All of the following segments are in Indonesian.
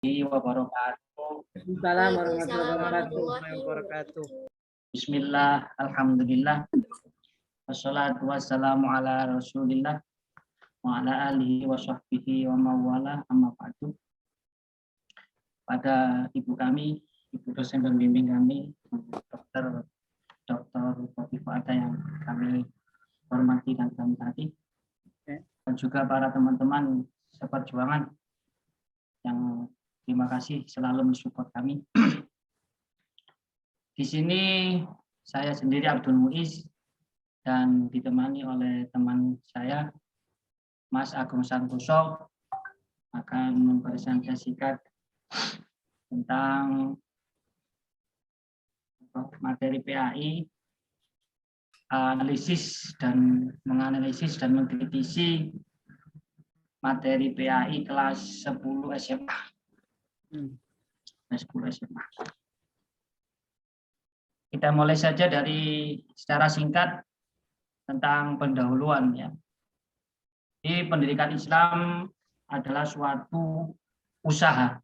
wabarakatuh. Waalaikumsalam warahmatullahi Waalaikumsalam wabarakatuh. Bismillah, alhamdulillah. Wassalatu wassalamu ala rasulillah wa ala alihi wa sahbihi wa mawala amma ba'du. Pada ibu kami, ibu dosen pembimbing kami, Dr. Khofifah Ada yang kami hormati dan kami taati, dan juga para teman-teman seperjuangan yang terima kasih selalu mensupport kami. Di sini saya sendiri Abdul Muiz dan ditemani oleh teman saya Mas Agung Santoso akan mempresentasikan tentang materi PAI, analisis dan menganalisis dan mengkritisi materi PAI kelas 10 SMA. Kelas 10 SMA. Kita mulai saja dari secara singkat tentang pendahuluan ya. Di pendidikan Islam adalah suatu usaha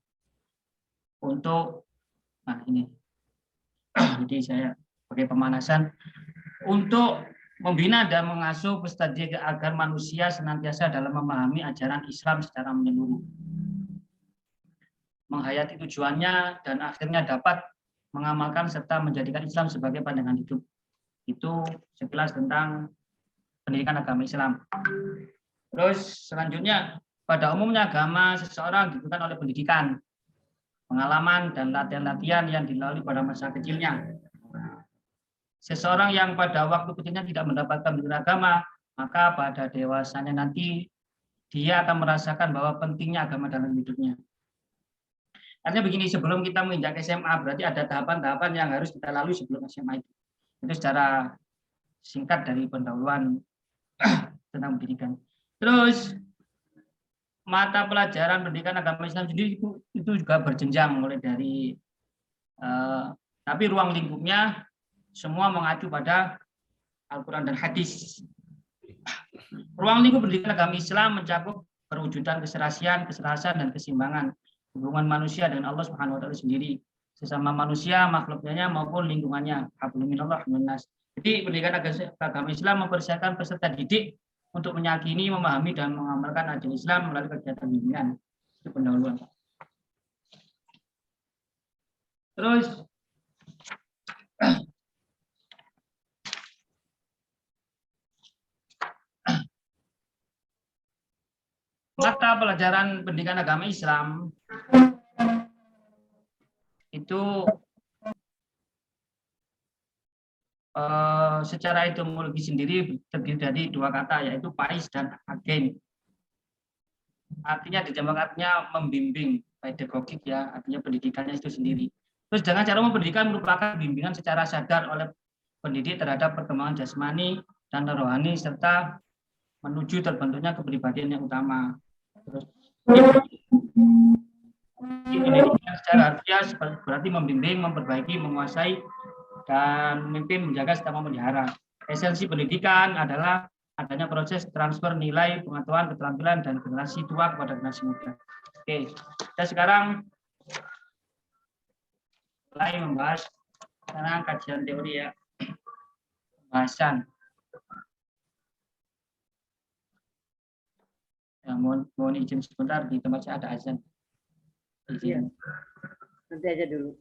untuk, nah ini, jadi saya pakai pemanasan untuk membina dan mengasuh peserta didik agar manusia senantiasa dalam memahami ajaran Islam secara menyeluruh, menghayati tujuannya dan akhirnya dapat mengamalkan serta menjadikan Islam sebagai pandangan hidup. Itu sekilas tentang pendidikan agama Islam. Terus selanjutnya, pada umumnya agama seseorang dibutuhkan oleh pendidikan, pengalaman, dan latihan-latihan yang dilalui pada masa kecilnya. Seseorang yang pada waktu kecilnya tidak mendapatkan pendidikan agama, maka pada dewasanya nanti dia akan merasakan bahwa pentingnya agama dalam hidupnya. Artinya begini, sebelum kita menginjak SMA, berarti ada tahapan-tahapan yang harus kita lalui sebelum SMA itu. Itu secara singkat dari pendahuluan tentang pendidikan. Terus mata pelajaran pendidikan agama Islam sendiri itu juga berjenjang, mulai dari tapi ruang lingkupnya semua mengacu pada Al-Quran dan hadis. Ruang lingkup pendidikan agama Islam mencakup perwujudan keserasian, keserasan, dan keseimbangan hubungan manusia dengan Allah Subhanahu wa taala sendiri, sesama manusia, makhluknya maupun lingkungannya. Hablum minallah minnas. Jadi pendidikan agama Islam mempersiapkan peserta didik untuk meyakini, memahami, dan mengamalkan ajaran Islam melalui kegiatan bimbingan. Itu pendahuluan. Terus mata pelajaran pendidikan agama Islam itu secara etimologi sendiri terdiri dari dua kata, yaitu pais dan agen. Artinya artinya membimbing, pedagogik ya, artinya pendidikannya itu sendiri. Terus dengan cara pendidikan merupakan bimbingan secara sadar oleh pendidik terhadap perkembangan jasmani dan rohani serta menuju terbentuknya kepribadian yang utama. Terus pendidikan secara harfiah berarti membimbing, memperbaiki, menguasai, dan memimpin, menjaga, serta memelihara. Esensi pendidikan adalah adanya proses transfer nilai, pengetahuan, keterampilan, dan generasi tua kepada generasi muda. Oke, kita sekarang mulai membahas tentang kajian teori ya, pembahasan. Ya, mohon izin sebentar, di tempat saya ada azan. Izin. Nanti aja dulu.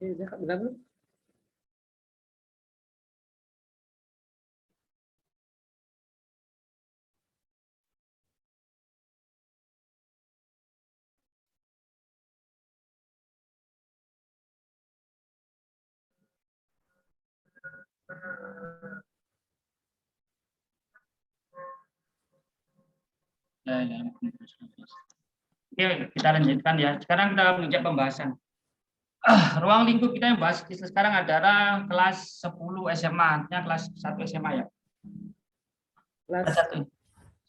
Udah belum? Oke, kita lanjutkan ya. Sekarang kita menginjak pembahasan. Ruang lingkup kita yang bahas sekarang adalah kelas 10 SMA, artinya kelas 1 SMA ya. Kelas Kelas 1.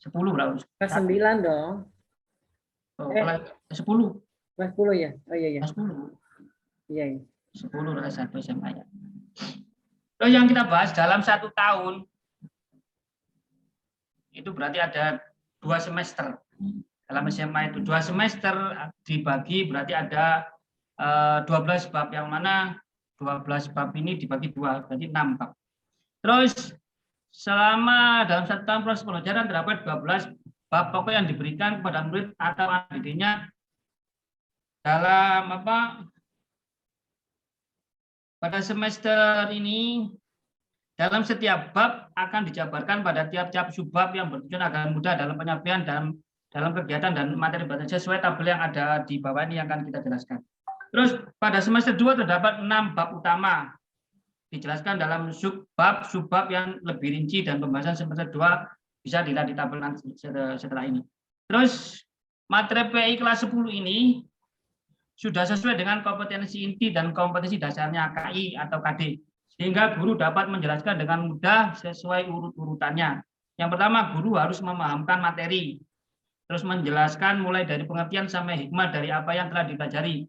10 berapa? kelas 9 dong. Oh, kelas 10. Kelas 10 ya? Oh iya iya. Kelas 10. Iya iya. 10 kelas 1 SMA ya. Terus yang kita bahas dalam 1 tahun itu berarti ada 2 semester. Dalam SMA itu 2 semester dibagi berarti ada 12 bab, yang mana 12 bab ini dibagi 2, berarti 6 bab. Terus selama dalam 1 tahun proses pembelajaran terdapat 12 bab pokok yang diberikan kepada murid atau didiknya dalam pada semester ini. Dalam setiap bab akan dijabarkan pada tiap-tiap subbab yang bertujuan agar mudah dalam penyampaian dalam kegiatan dan materi belajar sesuai tabel yang ada di bawah ini yang akan kita jelaskan. Terus pada semester 2 terdapat 6 bab utama dijelaskan dalam subbab yang lebih rinci, dan pembahasan semester 2 bisa dilihat di tabel setelah ini. Terus materi PI kelas 10 ini sudah sesuai dengan kompetensi inti dan kompetensi dasarnya KI atau KD, sehingga guru dapat menjelaskan dengan mudah sesuai urut-urutannya. Yang pertama, guru harus memahamkan materi, terus menjelaskan mulai dari pengertian sampai hikmah dari apa yang telah dipelajari.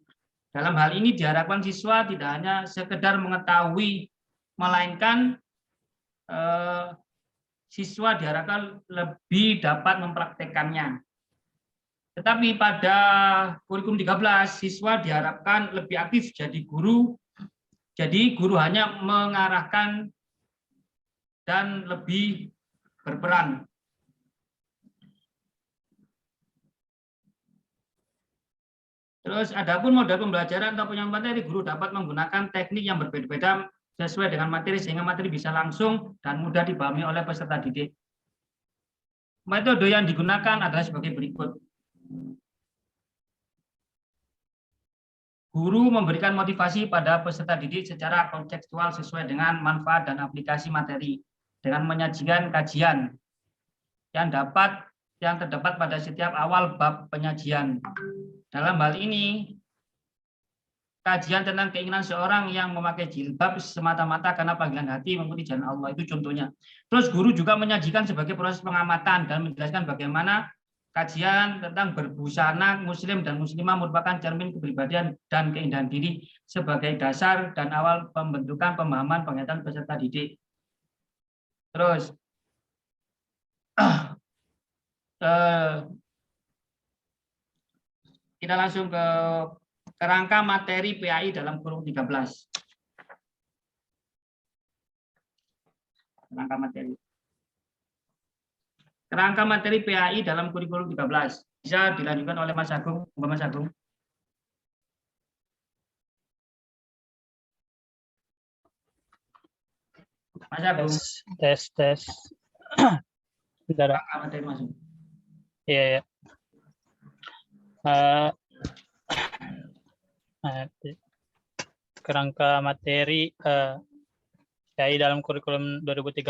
Dalam hal ini diharapkan siswa tidak hanya sekedar mengetahui, melainkan siswa diharapkan lebih dapat mempraktekannya. Tetapi pada kurikulum 13, siswa diharapkan lebih aktif jadi guru. Jadi guru hanya mengarahkan dan lebih berperan. Terus adapun model pembelajaran atau penyampaian materi, guru dapat menggunakan teknik yang berbeda-beda sesuai dengan materi, sehingga materi bisa langsung dan mudah dipahami oleh peserta didik. Metode yang digunakan adalah sebagai berikut. Guru memberikan motivasi pada peserta didik secara kontekstual sesuai dengan manfaat dan aplikasi materi, dengan menyajikan kajian yang terdapat pada setiap awal bab penyajian. Dalam hal ini, kajian tentang keinginan seorang yang memakai jilbab semata-mata karena panggilan hati mengikuti jalan Allah, itu contohnya. Terus guru juga menyajikan sebagai proses pengamatan dan menjelaskan bagaimana kajian tentang berbusana muslim dan muslimah merupakan cermin kepribadian dan keindahan diri sebagai dasar dan awal pembentukan pemahaman pengertian peserta didik. Terus kita langsung ke kerangka materi PAI dalam kurikulum 13. Kerangka materi PAI dalam kurikulum 13 bisa dilanjutkan oleh Mas Agung. Mas Agung. Mas Agung. Tes. Bentar. Materi masuk. Iya. Kerangka materi PAI dalam kurikulum 2013.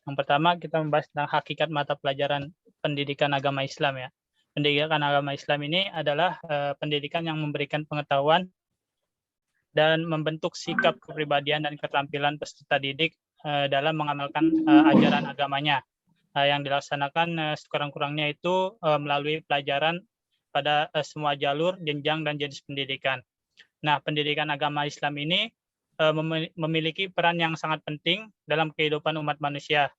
Yang pertama kita membahas tentang hakikat mata pelajaran pendidikan agama Islam ya. Pendidikan agama Islam ini adalah pendidikan yang memberikan pengetahuan dan membentuk sikap kepribadian dan keterampilan peserta didik dalam mengamalkan ajaran agamanya. Yang dilaksanakan sekurang-kurangnya itu melalui pelajaran pada semua jalur, jenjang, dan jenis pendidikan. Nah, pendidikan agama Islam ini memiliki peran yang sangat penting dalam kehidupan umat manusia,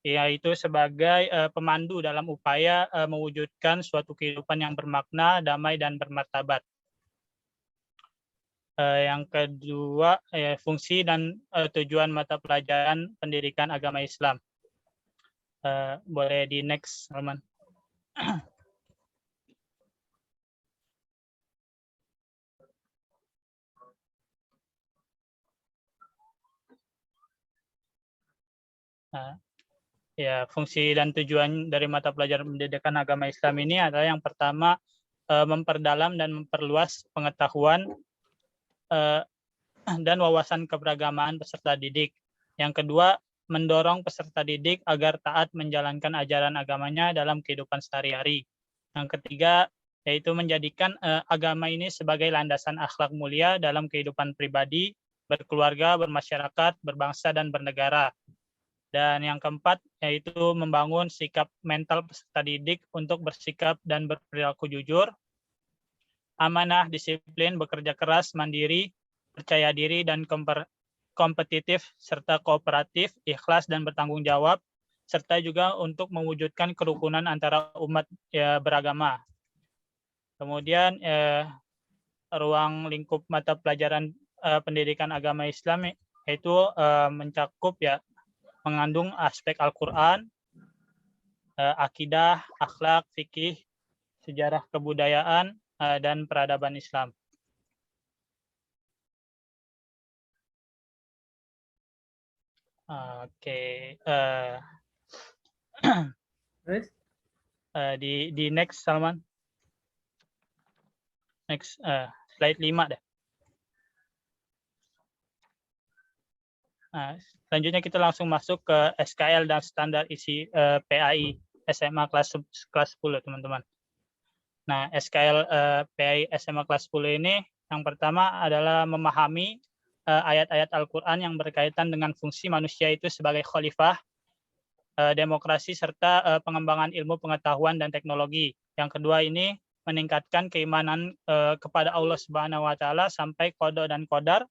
yaitu sebagai pemandu dalam upaya mewujudkan suatu kehidupan yang bermakna, damai, dan bermartabat. Yang kedua, fungsi dan tujuan mata pelajaran pendidikan agama Islam. Boleh di next, Salman. Ya, fungsi dan tujuan dari mata pelajaran pendidikan agama Islam ini adalah yang pertama, memperdalam dan memperluas pengetahuan dan wawasan keberagamaan peserta didik. Yang kedua, mendorong peserta didik agar taat menjalankan ajaran agamanya dalam kehidupan sehari-hari. Yang ketiga, yaitu menjadikan agama ini sebagai landasan akhlak mulia dalam kehidupan pribadi, berkeluarga, bermasyarakat, berbangsa, dan bernegara. Dan yang keempat, yaitu membangun sikap mental peserta didik untuk bersikap dan berperilaku jujur, amanah, disiplin, bekerja keras, mandiri, percaya diri, dan kompetitif, serta kooperatif, ikhlas, dan bertanggung jawab, serta juga untuk mewujudkan kerukunan antara umat beragama. Kemudian ruang lingkup mata pelajaran pendidikan agama Islam yaitu mencakup mengandung aspek Al-Quran, akidah, akhlak, fikih, sejarah kebudayaan, dan peradaban Islam. Oke. Terus? Di next, Salman. Next, slide 5 deh. Selanjutnya kita langsung masuk ke SKL dan standar isi PAI SMA kelas 10, teman-teman. Nah, SKL PAI SMA kelas 10 ini yang pertama adalah memahami ayat-ayat Al-Quran yang berkaitan dengan fungsi manusia itu sebagai khalifah, demokrasi, serta pengembangan ilmu pengetahuan dan teknologi. Yang kedua ini meningkatkan keimanan kepada Allah Subhanahu wa Ta'ala sampai qada dan qadar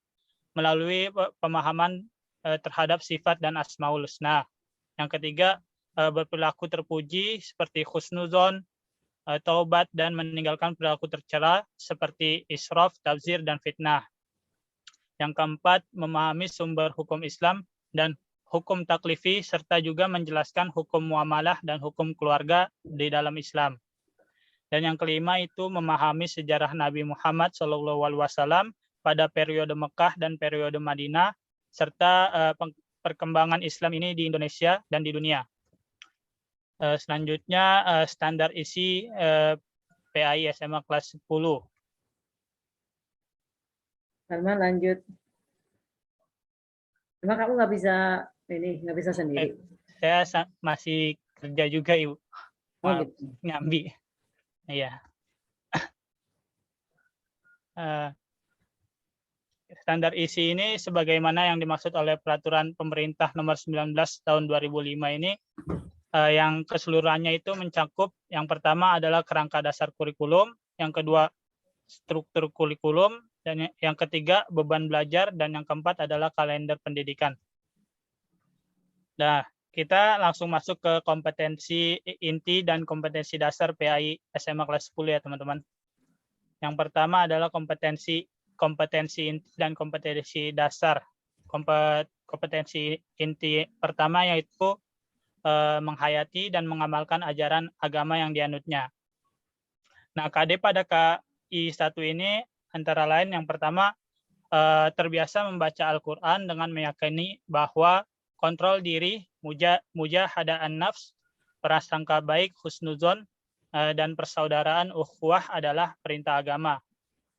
melalui pemahaman terhadap sifat dan asmaul husna. Yang ketiga, berperilaku terpuji seperti husnuzon, taubat, dan meninggalkan perilaku tercela seperti israf, tabzir, dan fitnah. Yang keempat, memahami sumber hukum Islam dan hukum taklifi, serta juga menjelaskan hukum muamalah dan hukum keluarga di dalam Islam. Dan yang kelima itu memahami sejarah Nabi Muhammad SAW pada periode Mekah dan periode Madinah, serta perkembangan Islam ini di Indonesia dan di dunia. Selanjutnya standar isi PAI SMA kelas 10. Salman lanjut. Emang kamu nggak bisa sendiri? Saya masih kerja juga, Ibu. Gitu. Nyambi. Iya. Standar isi ini sebagaimana yang dimaksud oleh peraturan pemerintah nomor 19 tahun 2005 ini, yang keseluruhannya itu mencakup yang pertama adalah kerangka dasar kurikulum, yang kedua struktur kurikulum, dan yang ketiga beban belajar, dan yang keempat adalah kalender pendidikan. Nah, kita langsung masuk ke kompetensi inti dan kompetensi dasar PAI SMA kelas 10 ya teman-teman. Yang pertama adalah kompetensi inti dan kompetensi dasar. Kompetensi inti pertama yaitu menghayati dan mengamalkan ajaran agama yang dianutnya. Nah, KD pada KI 1 ini antara lain yang pertama terbiasa membaca Al-Quran dengan meyakini bahwa kontrol diri, mujahadaan nafs, prasangka baik, husnuzon, dan persaudaraan ukhuwah adalah perintah agama.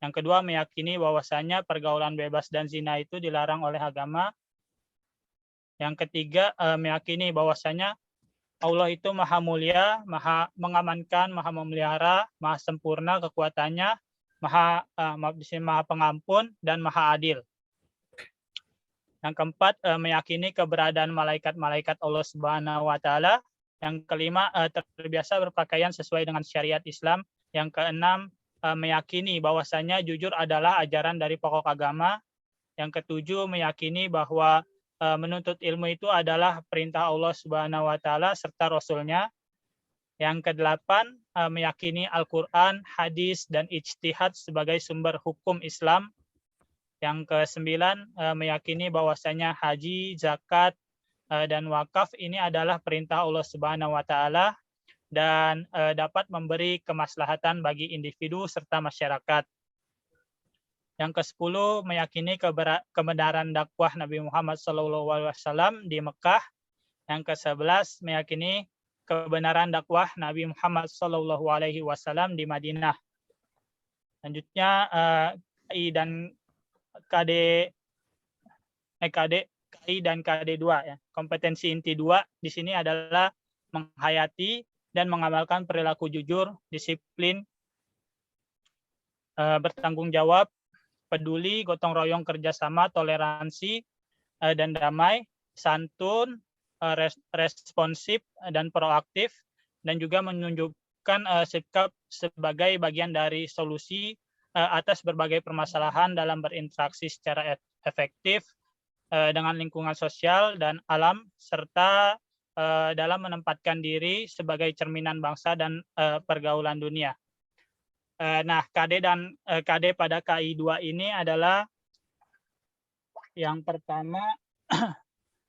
Yang kedua, meyakini bahwasanya pergaulan bebas dan zina itu dilarang oleh agama. Yang ketiga, meyakini bahwasanya Allah itu maha mulia, maha mengamankan, maha memelihara, maha sempurna kekuatannya, maha pengampun, dan maha adil. Yang keempat, meyakini keberadaan malaikat-malaikat Allah Subhanahu wa taala. Yang kelima, terbiasa berpakaian sesuai dengan syariat Islam. Yang keenam, meyakini bahwasanya jujur adalah ajaran dari pokok agama. Yang ketujuh, meyakini bahwa menuntut ilmu itu adalah perintah Allah Subhanahu wa taala serta Rasul-Nya. Yang kedelapan, meyakini Al-Qur'an, hadis dan ijtihad sebagai sumber hukum Islam. Yang kesembilan, meyakini bahwasanya haji, zakat, dan wakaf ini adalah perintah Allah Subhanahu wa taala dan dapat memberi kemaslahatan bagi individu serta masyarakat. Yang ke-10, meyakini kebenaran dakwah Nabi Muhammad SAW di Mekah. Yang ke-11, meyakini kebenaran dakwah Nabi Muhammad SAW di Madinah. Selanjutnya, KI dan KI dan KD2 ya. Kompetensi inti 2 di sini adalah menghayati dan mengamalkan perilaku jujur, disiplin, bertanggung jawab, peduli, gotong royong, kerjasama, toleransi, dan damai, santun, responsif, dan proaktif, dan juga menunjukkan sikap sebagai bagian dari solusi atas berbagai permasalahan dalam berinteraksi secara efektif dengan lingkungan sosial dan alam, serta dalam menempatkan diri sebagai cerminan bangsa dan pergaulan dunia. Nah, KD pada KI2 ini adalah yang pertama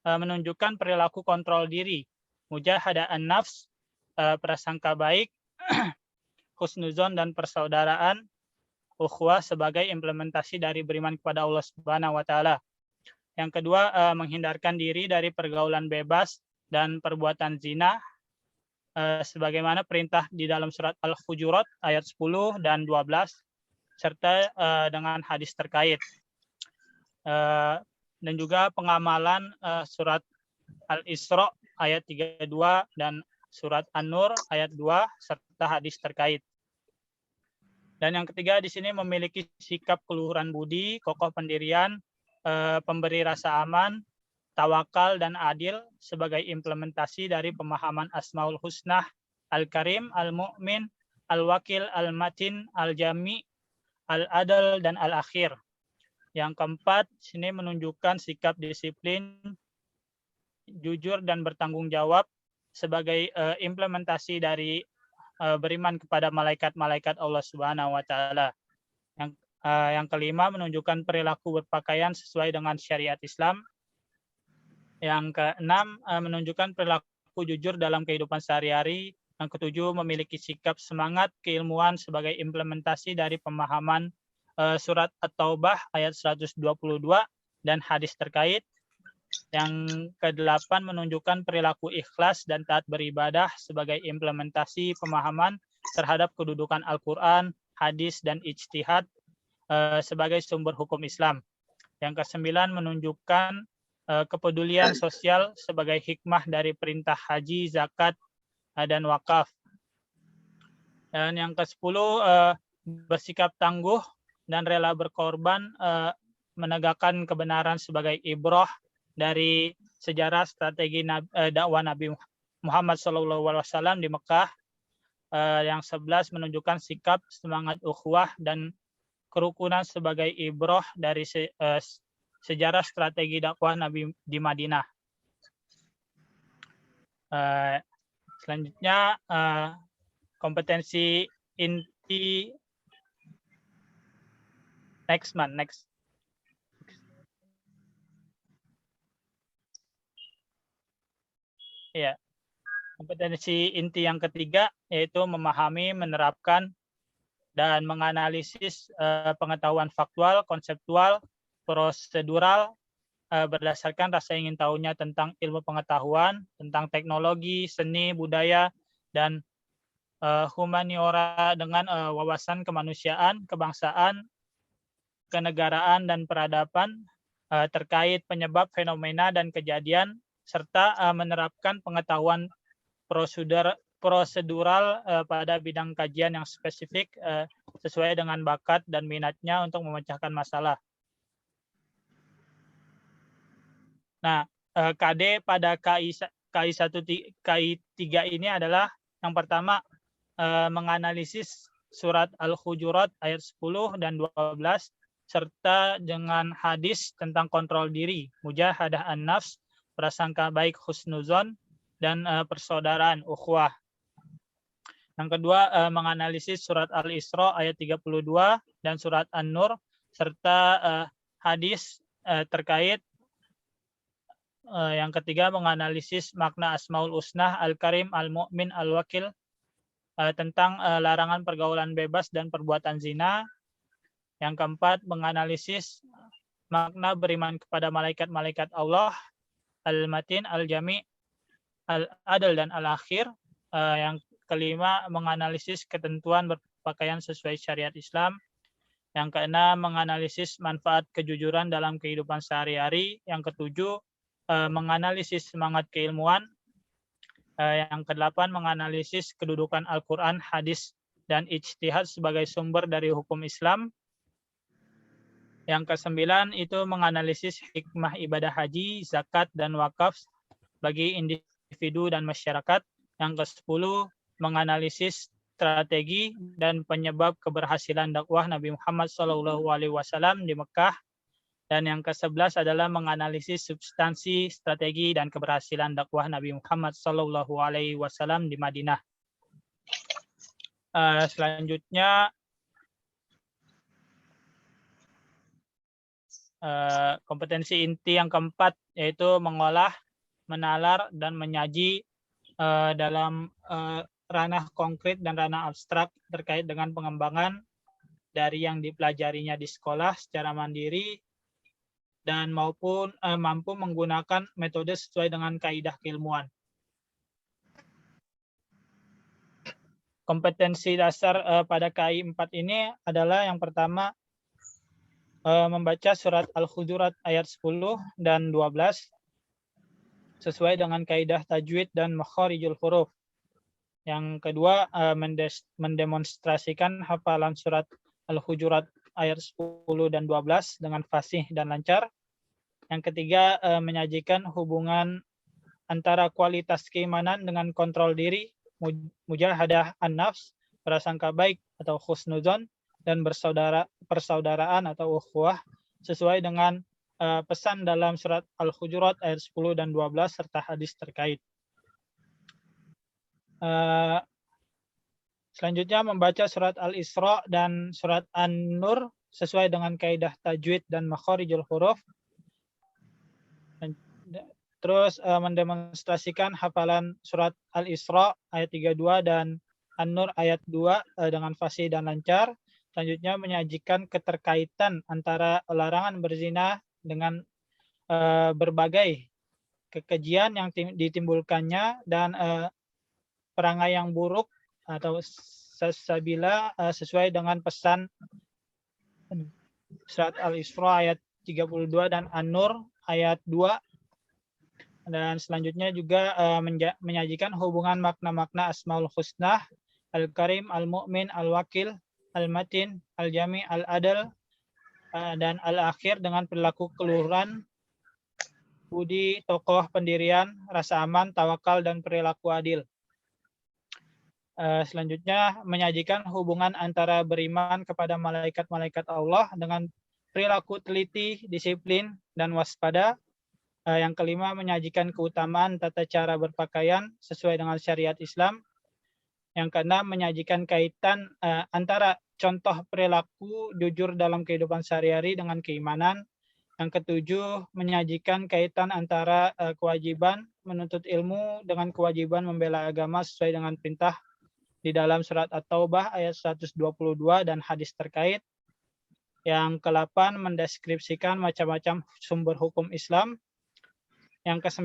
menunjukkan perilaku kontrol diri, mujahadah an-nafs, prasangka baik, husnuzon dan persaudaraan, ukhuwah sebagai implementasi dari beriman kepada Allah Subhanahu wa taala. Yang kedua, menghindarkan diri dari pergaulan bebas dan perbuatan zina, sebagaimana perintah di dalam surat Al-Hujurat ayat 10 dan 12, serta dengan hadis terkait. Dan juga pengamalan surat Al-Isra ayat 32 dan surat An-Nur ayat 2, serta hadis terkait. Dan yang ketiga di sini memiliki sikap keluhuran budi, kokoh pendirian, pemberi rasa aman, tawakal dan adil sebagai implementasi dari pemahaman Asmaul Husna, Al-Karim, Al-Mu'min, Al-Wakil, Al-Matin, Al-Jami, Al-Adal, dan Al-Akhir. Yang keempat, sini menunjukkan sikap disiplin, jujur, dan bertanggung jawab sebagai implementasi dari beriman kepada malaikat-malaikat Allah Subhanahu wa taala. Yang kelima, menunjukkan perilaku berpakaian sesuai dengan syariat Islam. Yang keenam, menunjukkan perilaku jujur dalam kehidupan sehari-hari. Yang ketujuh, memiliki sikap semangat keilmuan sebagai implementasi dari pemahaman surat At-Taubah ayat 122 dan hadis terkait. Yang kedelapan, menunjukkan perilaku ikhlas dan taat beribadah sebagai implementasi pemahaman terhadap kedudukan Al-Quran, hadis, dan ijtihad sebagai sumber hukum Islam. Yang kesembilan, menunjukkan kepedulian sosial sebagai hikmah dari perintah haji, zakat, dan wakaf. Dan yang ke-10, bersikap tangguh dan rela berkorban, menegakkan kebenaran sebagai ibrah dari sejarah strategi dakwah Nabi Muhammad SAW di Mekah. Yang 11, menunjukkan sikap semangat ukhuwah dan kerukunan sebagai ibrah dari sejarah strategi dakwah Nabi di Madinah. Selanjutnya, kompetensi inti next. Ya, kompetensi inti yang ketiga yaitu memahami, menerapkan, dan menganalisis pengetahuan faktual, konseptual, prosedural berdasarkan rasa ingin tahunya tentang ilmu pengetahuan, tentang teknologi, seni, budaya, dan humaniora dengan wawasan kemanusiaan, kebangsaan, kenegaraan, dan peradaban terkait penyebab fenomena dan kejadian, serta menerapkan pengetahuan prosedural pada bidang kajian yang spesifik sesuai dengan bakat dan minatnya untuk memecahkan masalah. Nah, KD pada KI 3 ini adalah yang pertama menganalisis surat Al-Hujurat ayat 10 dan 12 serta dengan hadis tentang kontrol diri, mujahadah an-nafs, prasangka baik husnuzon, dan persaudaraan ukhuwah. Yang kedua, menganalisis surat Al-Isra ayat 32 dan surat An-Nur serta hadis terkait. Yang ketiga, menganalisis makna Asmaul Husna, Al-Karim, Al-Mu'min, Al-Wakil tentang larangan pergaulan bebas dan perbuatan zina. Yang keempat, menganalisis makna beriman kepada malaikat-malaikat Allah, Al-Matin, Al-Jami, Al-Adl, dan Al-Akhir. Yang kelima, menganalisis ketentuan berpakaian sesuai syariat Islam. Yang keenam, menganalisis manfaat kejujuran dalam kehidupan sehari-hari. Yang ketujuh, menganalisis semangat keilmuan. Yang kedelapan, menganalisis kedudukan Al-Quran, hadis, dan ijtihad sebagai sumber dari hukum Islam. Yang kesembilan itu menganalisis hikmah ibadah haji, zakat, dan wakaf bagi individu dan masyarakat. Yang ke-10, menganalisis strategi dan penyebab keberhasilan dakwah Nabi Muhammad SAW di Mekah. Dan yang ke-11 adalah menganalisis substansi, strategi, dan keberhasilan dakwah Nabi Muhammad SAW di Madinah. Selanjutnya, kompetensi inti yang keempat yaitu mengolah, menalar, dan menyaji dalam ranah konkret dan ranah abstrak terkait dengan pengembangan dari yang dipelajarinya di sekolah secara mandiri dan maupun mampu menggunakan metode sesuai dengan kaidah keilmuan. Kompetensi dasar pada KI 4 ini adalah yang pertama, membaca surat Al-Hujurat ayat 10 dan 12 sesuai dengan kaidah tajwid dan makharijul huruf. Yang kedua, mendemonstrasikan hafalan surat Al-Hujurat ayat 10 dan 12 dengan fasih dan lancar. Yang ketiga, menyajikan hubungan antara kualitas keimanan dengan kontrol diri, mujahadah an-nafs, prasangka baik atau husnuzon, dan persaudaraan atau ukhuwah sesuai dengan pesan dalam surat Al-Hujurat ayat 10 dan 12 serta hadis terkait. Selanjutnya membaca surat Al-Isra dan surat An-Nur sesuai dengan kaidah tajwid dan makharijul huruf. Terus mendemonstrasikan hafalan surat Al-Isra ayat 32 dan An-Nur ayat 2 dengan fasih dan lancar. Selanjutnya menyajikan keterkaitan antara larangan berzina dengan berbagai kekejian yang ditimbulkannya dan perangai yang buruk atau sesabila sesuai dengan pesan surat Al-Isra ayat 32 dan An-Nur ayat 2. Dan selanjutnya juga menyajikan hubungan makna-makna Asmaul Husna, Al-Karim, Al-Mu'min, Al-Wakil, Al-Matin, Al-Jami, Al-Adl, dan Al-Akhir dengan perilaku keluhuran, budi, tokoh, pendirian, rasa aman, tawakal, dan perilaku adil. Selanjutnya menyajikan hubungan antara beriman kepada malaikat-malaikat Allah dengan perilaku teliti, disiplin, dan waspada. Yang kelima, menyajikan keutamaan tata cara berpakaian sesuai dengan syariat Islam. Yang keenam, menyajikan kaitan antara contoh perilaku jujur dalam kehidupan sehari-hari dengan keimanan. Yang ketujuh, menyajikan kaitan antara kewajiban menuntut ilmu dengan kewajiban membela agama sesuai dengan perintah di dalam surat At-Taubah ayat 122 dan hadis terkait. Yang ke-8, mendeskripsikan macam-macam sumber hukum Islam. Yang ke-9,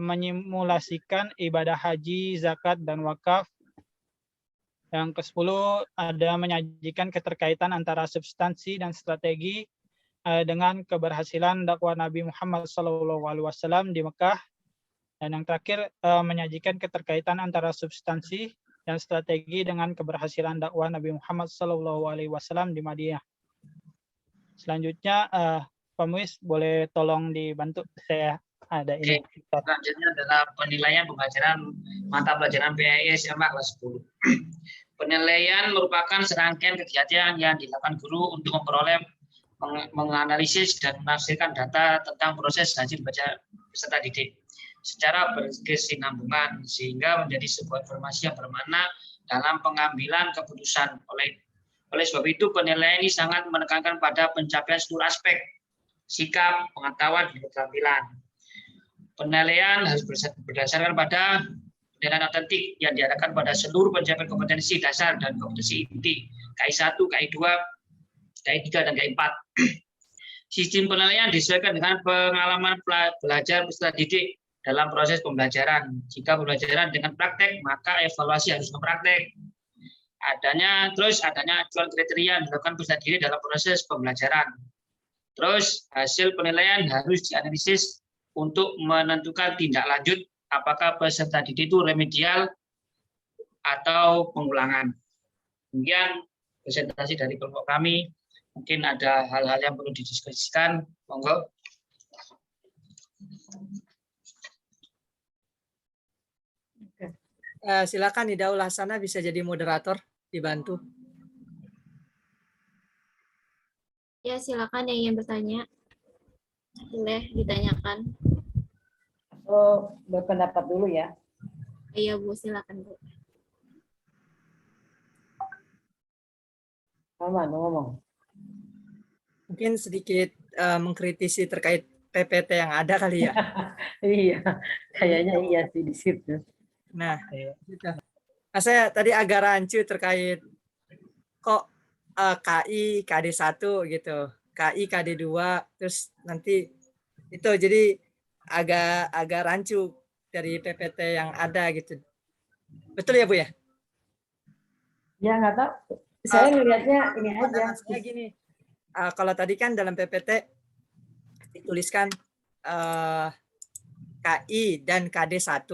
menyimulasikan ibadah haji, zakat, dan wakaf. Yang ke-10, ada menyajikan keterkaitan antara substansi dan strategi dengan keberhasilan dakwah Nabi Muhammad SAW di Mekah. Dan yang terakhir, menyajikan keterkaitan antara substansi dan strategi dengan keberhasilan dakwah Nabi Muhammad SAW di Madinah. Selanjutnya, Pak Muiz boleh tolong dibantu, saya ada ini. Selanjutnya adalah penilaian pembelajaran mata pelajaran PAI SMA kelas 10. Penilaian merupakan serangkaian kegiatan yang dilakukan guru untuk memperoleh, menganalisis dan menafsirkan data tentang proses hasil baca peserta didik secara berkesinambungan sehingga menjadi sebuah informasi yang bermakna dalam pengambilan keputusan. Oleh sebab itu penilaian ini sangat menekankan pada pencapaian seluruh aspek sikap, pengetahuan, dan keterampilan. Penilaian harus berdasarkan pada penilaian otentik yang diarahkan pada seluruh pencapaian kompetensi dasar dan kompetensi inti KI 1, KI 2, KI 3, dan KI 4. Sistem penilaian disesuaikan dengan pengalaman belajar peserta didik dalam proses pembelajaran. Jika pembelajaran dengan praktek, maka evaluasi harus mempraktek. Adanya acuan kriteria yang dilakukan peserta didik dalam proses pembelajaran. Terus hasil penilaian harus dianalisis untuk menentukan tindak lanjut apakah peserta didik itu remedial atau pengulangan. Kemudian presentasi dari kelompok kami, mungkin ada hal-hal yang perlu didiskusikan, monggo. Silakan Idaul Hasanah bisa jadi moderator, dibantu. Ya, silakan yang ingin bertanya. Boleh ditanyakan. Oh, berpendapat dulu ya. Iya, Bu, silakan, Bu. Aman ngomong. Mungkin sedikit mengkritisi terkait PPT yang ada kali ya. Iya, kayaknya iya sih di situ. Nah, saya tadi agak rancu terkait kok KI, KD1 gitu, KI, KD2, terus nanti itu jadi agak rancu dari PPT yang ada gitu. Betul ya Bu ya? Ya nggak tahu. Saya ngelihatnya ini aja. Saya gini, kalau tadi kan dalam PPT dituliskan KI dan KD1,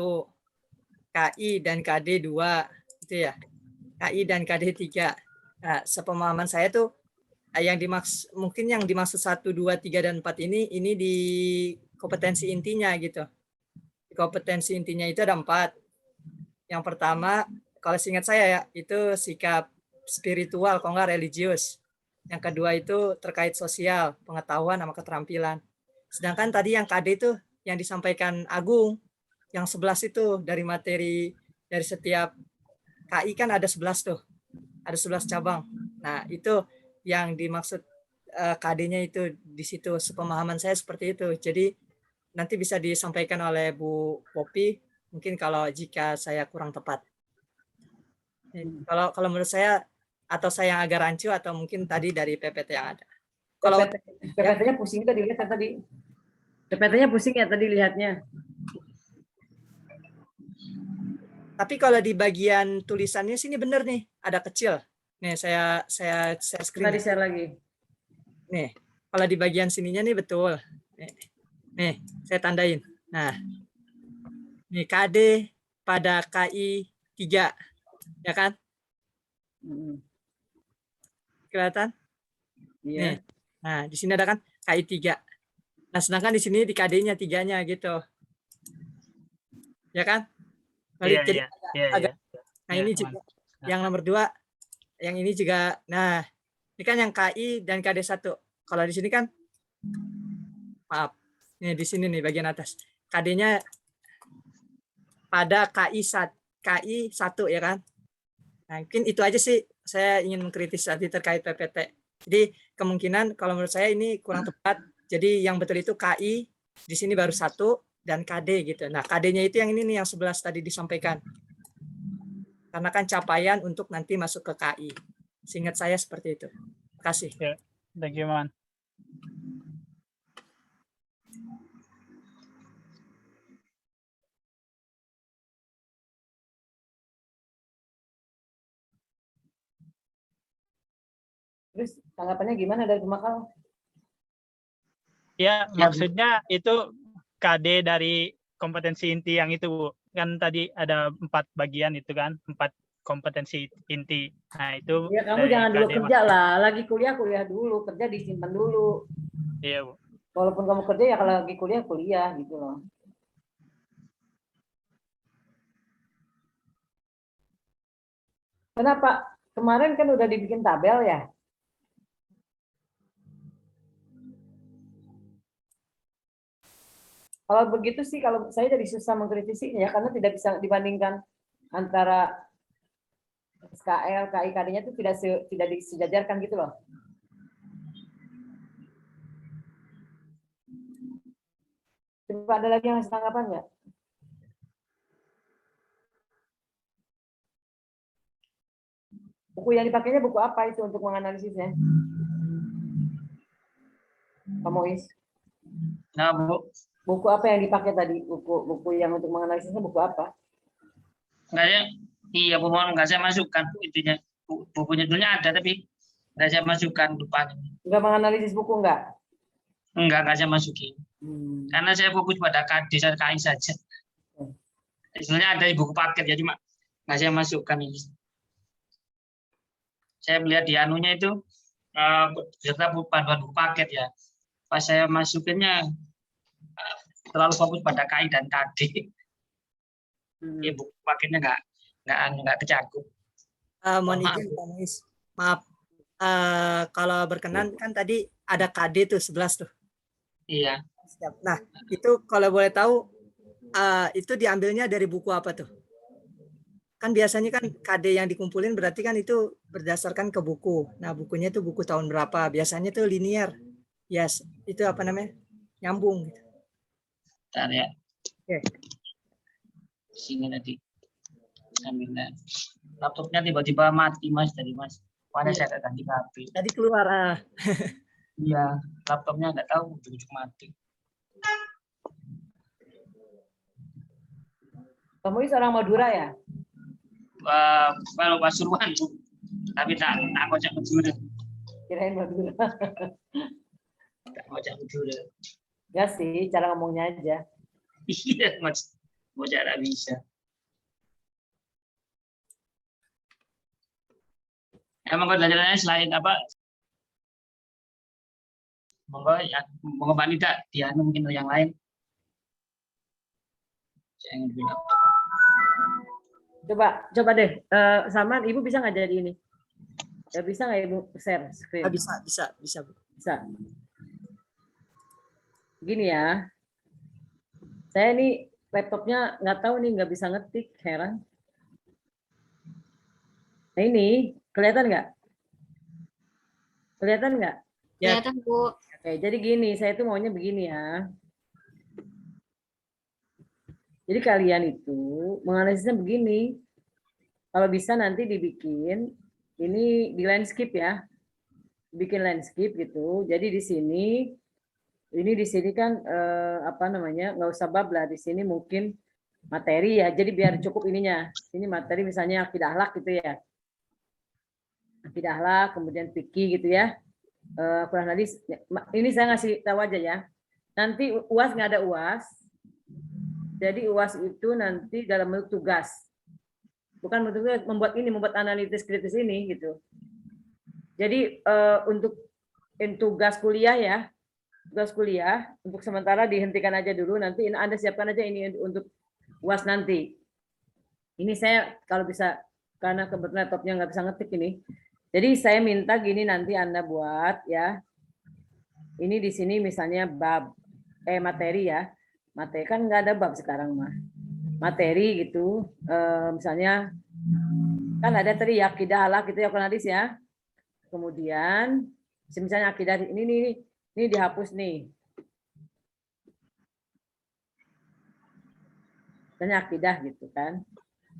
KI dan KD2, gitu ya. KI dan KD3. Nah, sepemahaman saya tuh mungkin yang dimaksud 1, 2, 3, dan 4 ini di kompetensi intinya gitu. Di kompetensi intinya itu ada 4. Yang pertama, kalau seingat saya ya, itu sikap spiritual, kalau nggak religius. Yang kedua itu terkait sosial, pengetahuan sama keterampilan. Sedangkan tadi yang KD itu yang disampaikan Agung, yang 11 itu dari materi, dari setiap KI kan ada 11 tuh. Ada 11 cabang. Nah, itu yang dimaksud KD-nya itu di situ. Sepemahaman saya seperti itu. Jadi nanti bisa disampaikan oleh Bu Popi, mungkin kalau jika saya kurang tepat. Kalau menurut saya, atau saya yang agak rancu, atau mungkin tadi dari PPT yang ada. Kalau PPT-nya pusing tadi lihat tadi. PPT-nya pusing ya tadi lihatnya. Tapi kalau di bagian tulisannya sini benar nih, ada kecil. Nih saya screen. Tadi share lagi. Nih, kalau di bagian sininya nih betul. Nih, saya tandain. Nah, nih KD pada KI 3, ya kan? Kelihatan? Iya. Nih. Nah, di sini ada kan KI 3. Nah, sedangkan di sini di KD-nya 3-nya gitu. Ya kan? Jadi agak. Nah, ini juga yang nomor 2, yang ini juga. Nah, ini kan yang KI dan KD1. Kalau di sini kan, maaf, nih di sini nih bagian atas. KD-nya pada KI 1 ya kan? Nah, mungkin itu aja sih saya ingin mengkritis tadi terkait PPT. Jadi kemungkinan kalau menurut saya ini kurang tepat. Jadi yang betul itu KI, di sini baru 1 dan KD gitu. Nah, KD-nya itu yang ini nih yang 11 tadi disampaikan. Karena kan capaian untuk nanti masuk ke KI. Seingat saya seperti itu. Terima kasih. Ya, thank you, Man. Terus tanggapannya gimana dari Makal? Ya, maksudnya itu KD dari kompetensi inti yang itu, Bu. Kan tadi ada 4 bagian itu kan, 4 kompetensi inti. Nah, itu Ya kamu jangan dulu kerja lah, lagi kuliah dulu, kerja disimpan dulu. Iya, Bu. Walaupun kamu kerja ya kalau lagi kuliah kuliah gitu loh. Kenapa? Kemarin kan udah dibikin tabel ya. Kalau begitu sih, kalau saya jadi susah mengkritisinya ya, karena tidak bisa dibandingkan antara SKL, KI, KD-nya itu tidak disejajarkan gitu loh. Coba ada lagi yang tanggapan nggak? Buku yang dipakainya buku apa itu untuk menganalisisnya? Pak Mois, Nah, Bu, buku apa yang dipakai tadi? Buku yang untuk menganalisisnya buku apa? nggak ya? Iya, Bu, mohon nggak saya masukkan Bu, intinya. Bukunya dulunya ada tapi nggak saya masukkan lupa. Nggak menganalisis buku nggak? Nggak saya masukin. Karena saya fokus pada KD dan KI saja. Sebenarnya ada di buku paket ya, cuma nggak saya masukkan ini. Saya melihat di anunya itu beserta panduan buku paket ya. Pas saya masukinnya terlalu fokus pada KI dan KD. Ya, buku paketnya nggak kecakup. Mohon Maaf. izin Pak Muiz. Maaf. Kalau berkenan kan tadi ada KD tuh 11 tuh. Iya. Siap. Nah, itu kalau boleh tahu itu diambilnya dari buku apa tuh? Kan biasanya kan KD yang dikumpulin berarti kan itu berdasarkan ke buku. Nah, bukunya itu buku tahun berapa? Biasanya tuh linear. Yes, itu apa namanya? Nyambung gitu. Bentar ya. Oke. Sini tadi. Sambil laptopnya tiba-tiba mati Mas tadi Mas. Mana saya nggak ganti HP. Tadi keluar. Iya, laptopnya nggak tahu ujung-ujung mati. Kamu ini seorang Madura ya? Kalau Pasuruan, Bu. Tapi tak kocak Madura. Kirain Madura. Tak kocak Madura. Ya sih, cara ngomongnya aja. Iya, Mas. Kocak tak bisa. Emang kalau belajarnya selain apa? Monggo ya, monggo Pak Nida, dia mungkin yang lain. Saya ingin bilang. Coba deh, Saman, Ibu bisa nggak jadi ini? Ya bisa nggak Ibu share screen? Bisa. Bisa. Gini ya, saya ini laptopnya nggak tahu nih, nggak bisa ngetik, heran. Nah ini, kelihatan nggak? Kelihatan nggak? Ya. Kelihatan, Bu. Oke, jadi gini, saya tuh maunya begini ya. Jadi kalian itu menganalisisnya begini. Kalau bisa nanti dibikin, ini di landscape ya. Bikin landscape gitu. Jadi di sini kan apa namanya, nggak usah bab lah. Di sini mungkin materi ya. Jadi biar cukup ininya. Ini materi misalnya akidah akhlak gitu ya. Akidah akhlak, kemudian fikih gitu ya. Kurang hadis. Ini saya ngasih tahu aja ya. Nanti UAS nggak ada UAS. Jadi UAS itu nanti dalam bentuk tugas. Bukan bentuknya membuat analitis kritis ini gitu. Jadi untuk tugas kuliah ya, tugas kuliah untuk sementara dihentikan aja dulu. Nanti Anda siapkan aja ini untuk UAS nanti. Ini saya kalau bisa, karena kebetulan laptopnya nggak bisa ngetik ini. Jadi saya minta gini nanti Anda buat ya. Ini di sini misalnya bab materi ya. Materi kan nggak ada bab sekarang mah. Materi gitu, misalnya kan ada tadi ya akidah akhlak gitu ya Konadis ya. Kemudian misalnya akidah ini dihapus nih. Misalnya akidah gitu kan.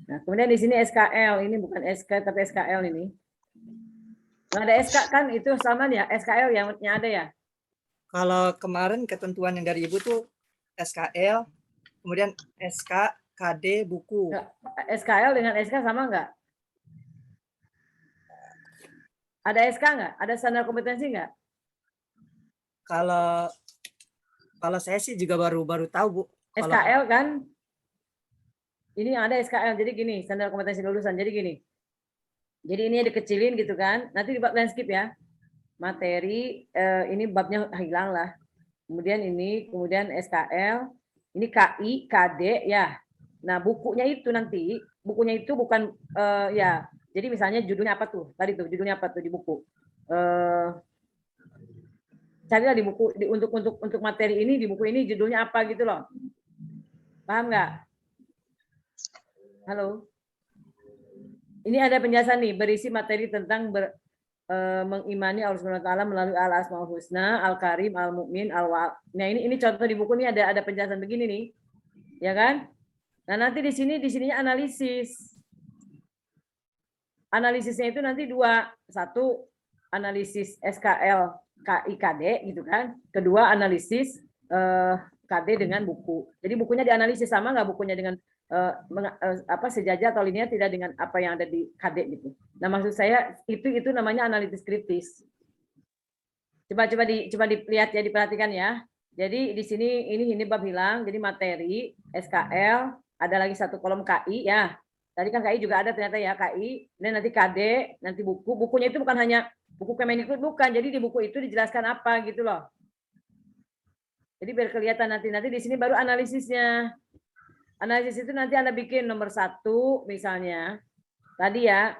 Nah, kemudian di sini SKL, ini bukan SK tapi SKL ini. Nggak ada SK kan itu sama ya, SKL yang ada ya. Kalau kemarin ketentuan yang dari Ibu tuh SKL, kemudian SK, KD, buku. SKL dengan SK sama nggak? Ada SK nggak? Ada standar kompetensi nggak? Kalau saya sih juga baru tahu, Bu. SKL kan? Ini yang ada SKL. Jadi gini, standar kompetensi lulusan. Jadi gini. Jadi ini dikecilin gitu kan. Nanti di bab landscape ya. Materi, ini babnya hilang lah. kemudian ini, kemudian SKL, ini KI, KD, ya. Nah, bukunya itu nanti, bukunya itu bukan, ya, jadi misalnya judulnya apa tuh? Tadi tuh, judulnya apa tuh di buku? Carilah di buku, untuk materi ini, di buku ini judulnya apa gitu loh. Paham nggak? Halo? Ini ada penjelasan nih, berisi materi tentang mengimani Allah Subhanahu wa taala melalui Al-Asmaul Husna, Al-Karim, Al-Mu'min, Al-Wa. Nah, ini contoh di buku ini ada penjelasan begini nih. Ya kan? Nah, nanti di sininya analisis. Analisisnya itu nanti dua. Satu, analisis SKL KIKD gitu kan. Kedua, analisis KD dengan buku. Jadi bukunya dianalisis, sama nggak bukunya dengan sejajar atau linear, tidak dengan apa yang ada di KD gitu. Nah, maksud saya itu namanya analitis kritis. Coba dilihat ya, diperhatikan ya. Jadi di sini ini bab hilang. Jadi materi SKL, ada lagi satu kolom KI ya. Tadi kan KI juga ada ternyata ya, KI. Dan nanti KD, nanti buku. Bukunya itu bukan hanya buku Kemendikbud, bukan. Jadi di buku itu dijelaskan apa gitu loh. Jadi biar kelihatan nanti di sini baru analisisnya. Analisis itu nanti Anda bikin nomor 1 misalnya. Tadi ya,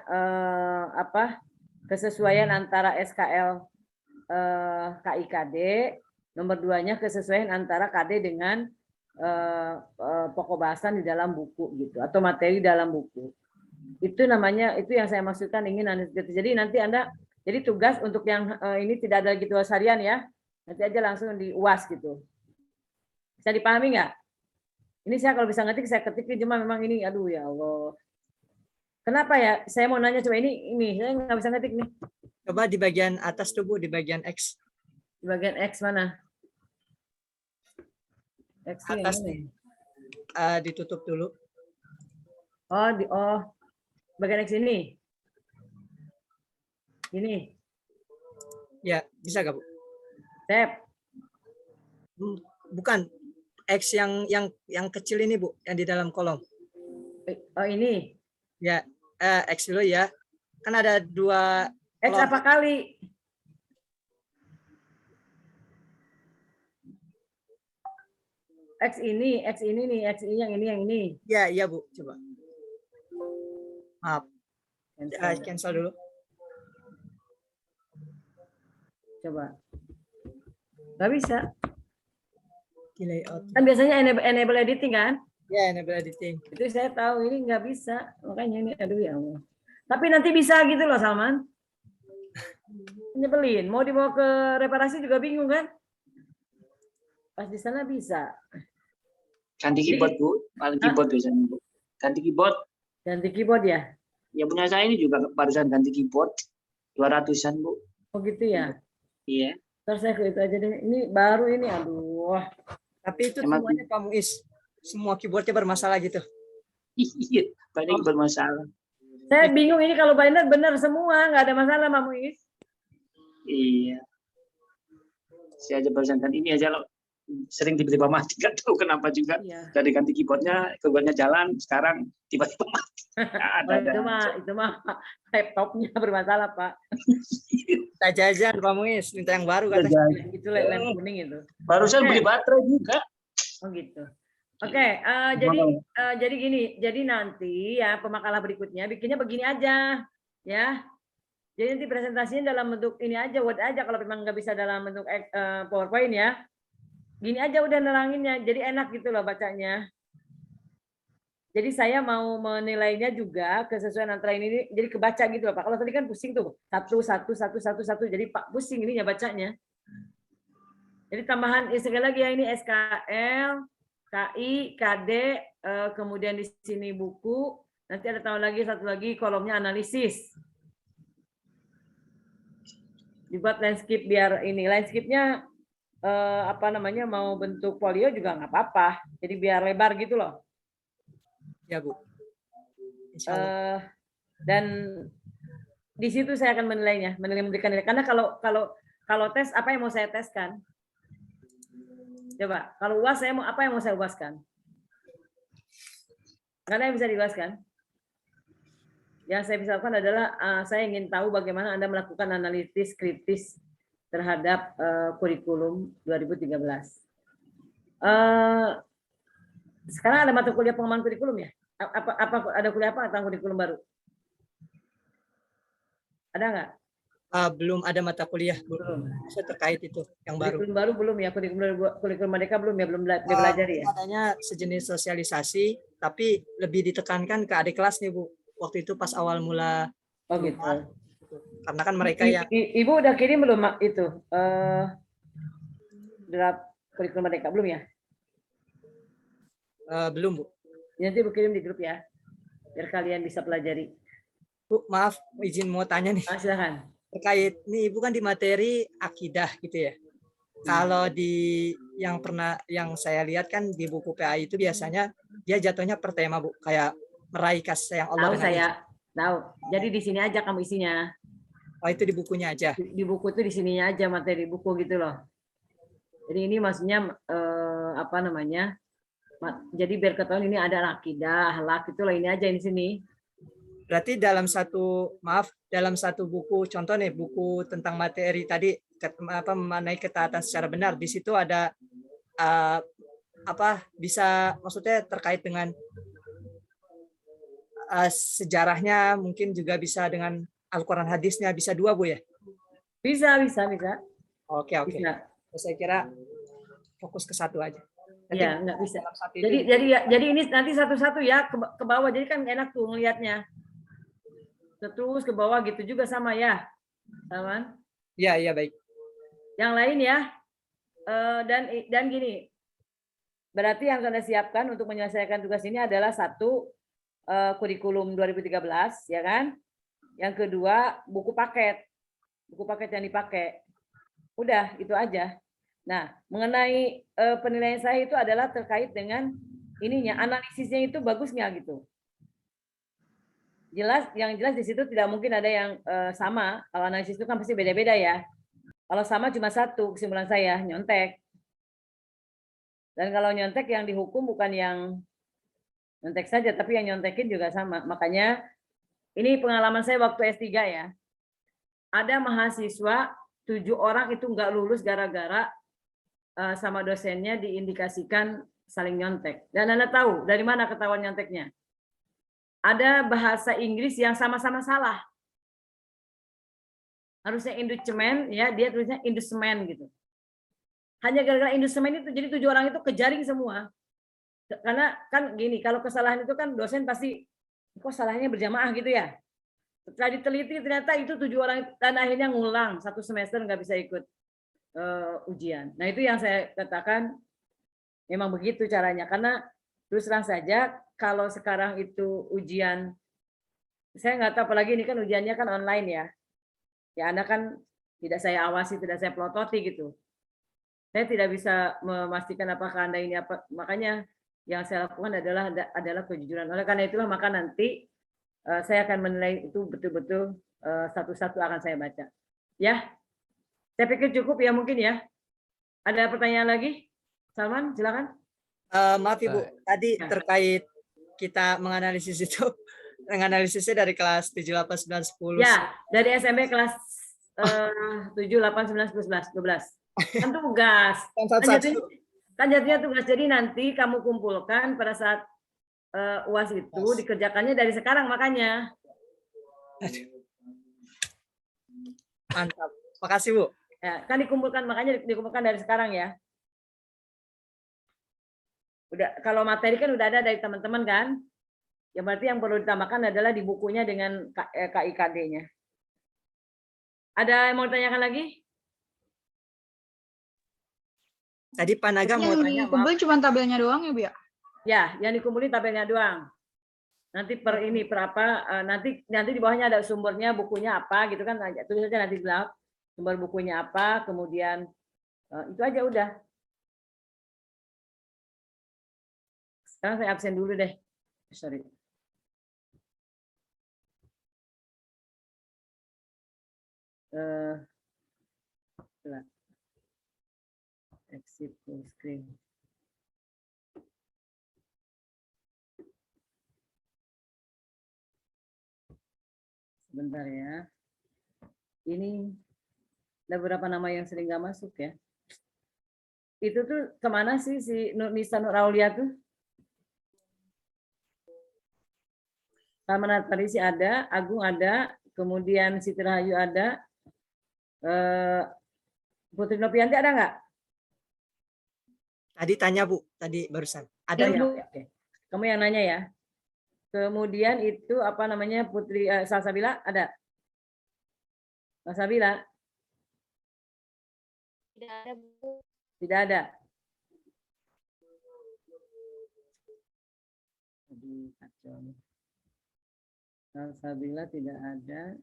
kesesuaian antara SKL KIKD. Nomor 2-nya kesesuaian antara KD dengan pokok bahasan di dalam buku gitu, atau materi dalam buku. Itu namanya, itu yang saya maksudkan ingin analisis. Jadi nanti Anda, jadi tugas untuk yang ini tidak ada lagi tugas harian ya. Nanti aja langsung di UAS gitu. Bisa dipahami nggak? Ini saya kalau bisa ngetik, saya ketik, cuma memang ini, aduh ya Allah. Kenapa ya? Saya mau nanya, coba ini saya nggak bisa ngetik nih. Coba di bagian atas tuh Bu, di bagian X. Di bagian X mana? X yang Atas mana? ditutup dulu. Bagian X ini. Ini. Ya, bisa nggak Bu? Tab. Bukan. X yang kecil ini Bu, yang di dalam kolom. Oh, ini. Ya, X dulu ya. Kan ada 2 X kolom. apa kali? X ini nih, X ini yang ini. Iya Bu, coba. Maaf. Cancel. Cancel dulu. Coba. Nggak bisa. Di layout. Kan biasanya enable editing kan? Ya, enable editing. Itu saya tahu, ini nggak bisa. Makanya ini, aduh ya Allah. Tapi nanti bisa gitu loh, Salman. Nyebelin. Mau dibawa ke reparasi juga bingung kan? Pas di sana bisa. Ganti keyboard, Bu. Paling keyboard biasanya, Bu. Ganti keyboard. Ganti keyboard ya? Ya punya saya ini juga barusan ganti keyboard. 200-an, Bu. Oh gitu ya? Iya. Terus saya ke itu aja deh. Ini baru ini, aduh. Tapi itu Emang- semuanya Pak Muiz. Semua keyboardnya bermasalah gitu. Iya, banyak bermasalah. Saya bingung ini kalau benar semua, nggak ada masalah, Pak Muiz. Iya. Saya aja barusan kan ini aja loh. Sering tiba-tiba mati, nggak tahu kenapa juga. Iya. Dari ganti keyboardnya jalan, sekarang tiba-tiba mati. Itu mah laptopnya bermasalah, Pak. Kita jajan Pak Muiz, minta yang baru kata. Itu lem kuning itu. Barusan Oke. beli baterai juga. Oh gitu. Oke, jadi gini, jadi nanti ya pemakalah berikutnya bikinnya begini aja, ya. Jadi nanti presentasinya dalam bentuk ini aja, Word aja kalau memang nggak bisa dalam bentuk PowerPoint ya. Gini aja udah neranginnya, jadi enak gitu loh bacanya. Jadi saya mau menilainya juga kesesuaian antara ini, jadi kebaca gitu loh Pak. Kalau tadi kan pusing tuh, satu, jadi Pak pusing ininya bacanya. Jadi tambahan sekali lagi ya, ini SKL, KI, KD, kemudian di sini buku, nanti ada tambah lagi satu lagi kolomnya analisis. Dibuat landscape biar ini landscape-nya mau bentuk folio juga nggak apa-apa. Jadi biar lebar gitu loh. Ya Bu. Insya Allah. Dan di situ saya akan menilainya, memberikan nilai. Karena kalau tes apa yang mau saya teskan? Coba, kalau UAS saya mau apa yang mau saya UASkan? Karena yang bisa diUASkan. Yang saya bisa lakukan adalah saya ingin tahu bagaimana Anda melakukan analisis kritis terhadap kurikulum 2013. Sekarang ada mata kuliah pengembangan kurikulum ya? Apa ada kuliah apa tentang kurikulum baru? Ada nggak? Belum ada mata kuliah Bu, Belum. terkait itu yang baru. Kurikulum baru belum ya? Kurikulum mereka belum ya? Belum belajar ya? Adanya sejenis sosialisasi, tapi lebih ditekankan ke adik kelas nih Bu. Waktu itu pas awal mula. Oh gitu. Karena kan mereka yang Ibu udah kirim belum itu draft kurikulum mereka belum ya? belum Bu. Nanti ibu kirim di grup ya, biar kalian bisa pelajari. Bu, maaf izin mau tanya nih. Silakan. Terkait nih Ibu kan di materi akidah gitu ya. Kalau di yang saya lihat kan di buku PAI itu biasanya dia jatuhnya per tema Bu, kayak meraih kasih sayang Allah. Tahu saya, tahu. Jadi di sini aja kamu isinya. Oh itu di bukunya aja. Di buku itu di sininya aja materi buku gitu loh. Jadi ini maksudnya apa namanya? Jadi biar ketahuan ini ada akidah, akhlak itu loh, ini aja di sini. Berarti dalam satu buku, contoh nih buku tentang materi tadi memaknai ketaatan secara benar, di situ ada bisa maksudnya terkait dengan sejarahnya, mungkin juga bisa dengan Al-Quran hadisnya, bisa dua Bu ya? Bisa. Oke. Bisa. Saya kira fokus ke satu aja. Iya, nggak bisa. Jadi ini nanti satu-satu ya ke bawah, jadi kan enak tuh ngelihatnya. Terus ke bawah gitu juga sama ya, teman. Iya baik. Yang lain ya, dan gini, berarti yang Anda siapkan untuk menyelesaikan tugas ini adalah satu kurikulum 2013, ya kan? Yang kedua buku paket yang dipakai. Udah itu aja. Nah, mengenai penilaian saya itu adalah terkait dengan ininya, analisisnya itu bagus nggak gitu. Yang jelas di situ tidak mungkin ada yang sama. Kalau analisis itu kan pasti beda-beda ya. Kalau sama cuma satu kesimpulan saya, nyontek. Dan kalau nyontek yang dihukum bukan yang nyontek saja, tapi yang nyontekin juga sama. Makanya ini pengalaman saya waktu S3 ya. Ada mahasiswa 7 orang itu nggak lulus gara-gara sama dosennya diindikasikan saling nyontek. Dan Anda tahu dari mana ketahuan nyonteknya? Ada bahasa Inggris yang sama-sama salah. Harusnya inducement, ya dia tulisnya inducement gitu. Hanya gara-gara inducement itu, jadi 7 orang itu kejaring semua. Karena kan gini, kalau kesalahan itu kan dosen pasti, kok salahnya berjamaah gitu ya. Setelah diteliti ternyata itu 7 orang, dan akhirnya ngulang 1 semester nggak bisa ikut ujian. Nah itu yang saya katakan memang begitu caranya. Karena terus terang saja kalau sekarang itu ujian, saya nggak tahu, apalagi ini kan ujiannya kan online ya. Ya Anda kan tidak saya awasi, tidak saya pelototi gitu. Saya tidak bisa memastikan apakah Anda ini apa. Makanya yang saya lakukan adalah kejujuran. Oleh karena itulah maka nanti saya akan menilai itu betul-betul satu-satu akan saya baca. Ya, saya pikir cukup ya mungkin ya. Ada pertanyaan lagi? Salman, silakan. Maaf Ibu, tadi terkait kita menganalisis itu, menganalisisnya dari kelas 7, 8, 9, 10. Ya, dari SMP kelas 7, 8, 9, 10, 11, 12. Kan tugas. Kan jadinya tugas. Jadi nanti kamu kumpulkan pada saat UAS itu dikerjakannya dari sekarang makanya. Mantap. Makasih Bu. Ya, kan dikumpulkan, makanya dikumpulkan dari sekarang ya. Udah, kalau materi kan udah ada dari teman-teman kan. Ya berarti yang perlu ditambahkan adalah di bukunya dengan KIKD-nya. Ada yang mau ditanyakan lagi? Tadi Pak Naga mau tanya. Yang dikumpulin cuma tabelnya doang ya Bu ya? Ya, yang dikumpulin tabelnya doang. Nanti per apa? Nanti di bawahnya ada sumbernya, bukunya apa gitu kan? Tulis aja nanti bilang sumber bukunya apa, kemudian itu aja udah. Sekarang saya absen dulu deh. Sorry. Exit full screen. Sebentar ya. Ini Ada beberapa nama yang sering nggak masuk ya. Itu tuh kemana sih si Nisa Nur Aulia tuh? Salman Al-Farisi ada, Agung ada, kemudian Siti Rahayu ada, Putri Nopianti ada nggak? Tadi tanya Bu, tadi barusan. Ada Ya, Bu? oke. Kamu yang nanya ya. Kemudian itu apa namanya Putri Salsabila ada? Salsabila Tidak ada, Bu. tidak ada. Aduh, kacau nih. Salsabila tidak ada.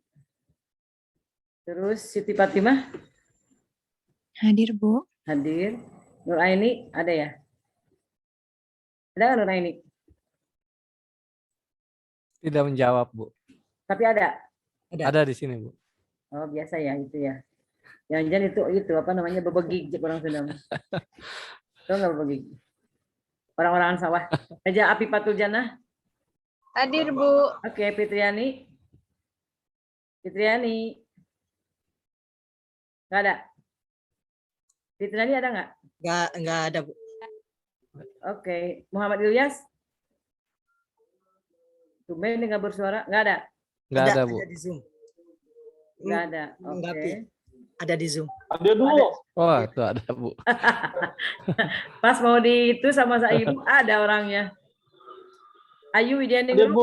Terus Siti Fatimah Hadir, Bu. hadir. Nur Aini ada ya? Ada nggak Nur Aini? Tidak menjawab, Bu. Tapi ada. Ada di sini, Bu. Oh biasa ya itu ya. Jangan-jangan itu apa namanya bebegik orang Sunda. Tahu nggak bebegik? Orang-orang sawah. Aja Api Patul Jannah. Hadir, Bu. Oke, Fitriani. Fitriani. Nggak ada. Fitriani ada nggak? Nggak ada Bu. Oke. Muhammad Ilyas. Tumben nggak bersuara. Nggak ada. Nggak ada, Bu. Ada di Zoom. Nggak ada. Menggapi. Oke. Ada di Zoom. Oh, itu ada, Bu. Pas mau di itu sama saya ibu ada orangnya. Ayu Widianingrum.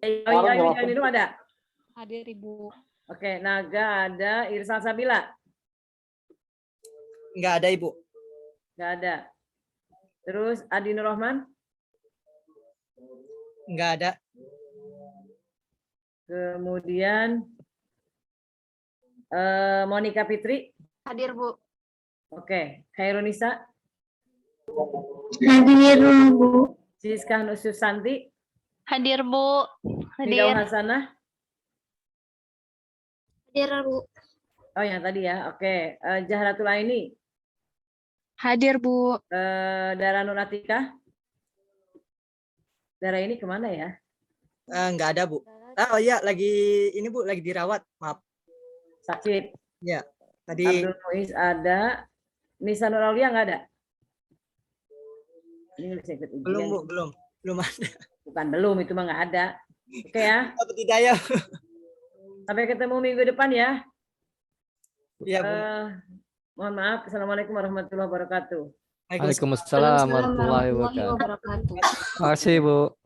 Ayu Widianingrum ada. Hadir, Ibu. Oke, Naga ada. Irsal Sabila. Nggak ada Ibu. Nggak ada. Terus Adi Nur Rahman. Nggak ada. Kemudian Monica Fitri. Hadir, Bu. Oke, Khairunisa. Hadir, Bu. Siska Nususanti. Hadir, Bu. Nidau Hasanah. Hadir, Bu. Oh, yang tadi ya. Oke, Jahratul Aini. Hadir, Bu. Dara Nur Atika. Dara ini kemana ya? Nggak ada Bu. Oh iya, lagi ini Bu, lagi dirawat. Maaf. Sakit. Ya, tadi Abdul Muiz ada. Nisa Nur Aulia nggak ada? Ini bisa ikut ujian. belum Bu, belum ada. Bukan belum, itu mah nggak ada. Oke ya. Dapat hidayah. Sampai ketemu minggu depan ya. Iya Bu. Mohon maaf. Assalamualaikum warahmatullahi wabarakatuh. Waalaikumsalam warahmatullahi wabarakatuh. wabarakatuh. Terima kasih, Bu.